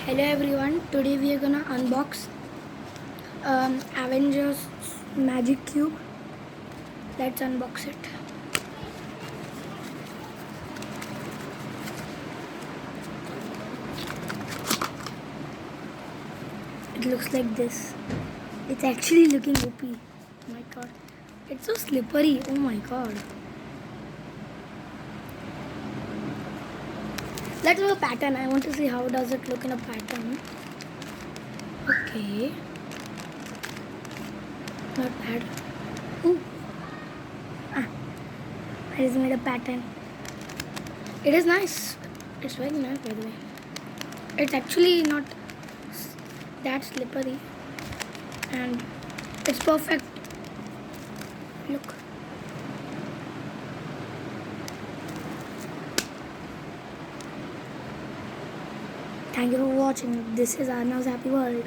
Hello everyone, today we are gonna unbox Avenger's magic cube. Let's unbox it. It looks like this. It's actually looking OP. Oh my god. It's so slippery. Oh my god. Let's do a pattern. I want to see how does it look in a pattern. Okay. Not bad. Ooh. I just made a pattern. It is nice. It's very nice by the way. It's actually not that slippery and it's perfect. Look. Thank you for watching. This is Arnav's Happy World.